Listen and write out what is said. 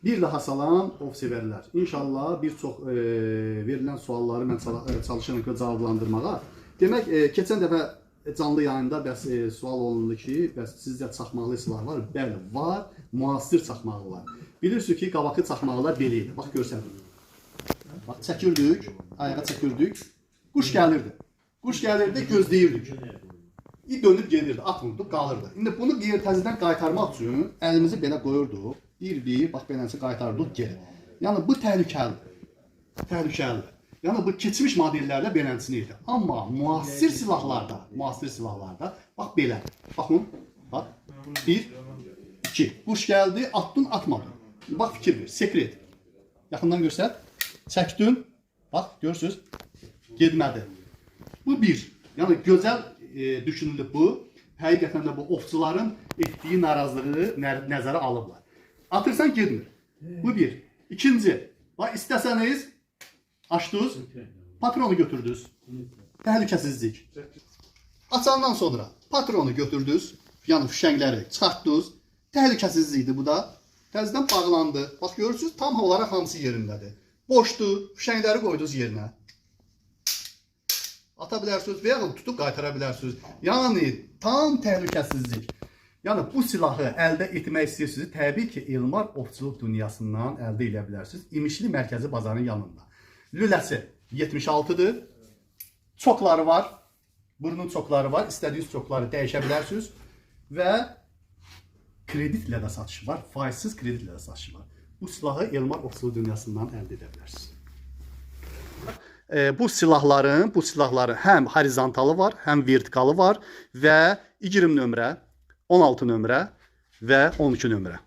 Bir daha salam, ov sevərlər. İnşallah bir çox verilən sualları mən çalışıram ki, cavablandırmağa. Demək, keçən dəfə canlı yayında bəs sual olundu ki, bəs sizdə çaxmaqlı silah var? Bəli, var. Müasir çaxmağı var. Bilirsiniz ki, qabaqı çaxmaqlar belə idi. Bax, görsəndim. Bax, çəkirdik, ayağa çəkirdik. Quş gəlirdi. Quş gəlirdi, gözləyirdik. Dönüb gelirdi, atmırdı, qalırdı. İndi bunu təzədən qaytarmaq üçün əlimizi belə qoyurduq. Bir, bax beləncə qaytardıq geri. Yəni bu təhlükəlidir. Təhlükəlidir. Yəni bu keçmiş modellərdə beləncəsini idi. Amma müasir silahlarda, bax belə. Baxın, bax. 1, 2. Quş gəldi, atdın, atmadın. Bax fikir ver, sekret. Yaxından görsət. Çəkdin, bax görürsünüz, getmədi. Bu bir. Yəni gözəl düşünülüb bu. Həqiqətən də bu ovçuların etdiyi narazılığı nəzərə alıblar. Atırsan getmir. Bu bir. İkinci, bax istəsəniz açdınız, patronu götürdünüz. Təhlükəsizlik. Açandan sonra patronu götürdünüz, yəni fişəngləri çıxartdınız. Təhlükəsizlikdir bu da. Təzədən bağlandı. Bax görürsünüz, tam olaraq hamısı yerindədir. Boşdur, fişəngləri qoydunuz yerinə. Ata bilərsiniz və ya tutub qaytara bilərsiniz. Yəni tam təhlükəsizlik. Yəni bu silahı əldə etmək istəyirsiniz, təbii ki, Elmar ovçuluq dünyasından əldə edə bilərsiniz. İmişli mərkəzi bazarın yanında. Lüləsi 76-dır. Çokları var. Bunun çokları var. İstədiyiniz çokları dəyişə bilərsiniz. Və kreditlə də satışı var. Faizsiz kreditlə də satışı var. Bu silahı Elmar ovçuluq dünyasından əldə edə bilərsiniz. Bu silahların həm horizontalı var, həm vertikalı var və 20 nömrə, 16 nömrə və 12 nömrə.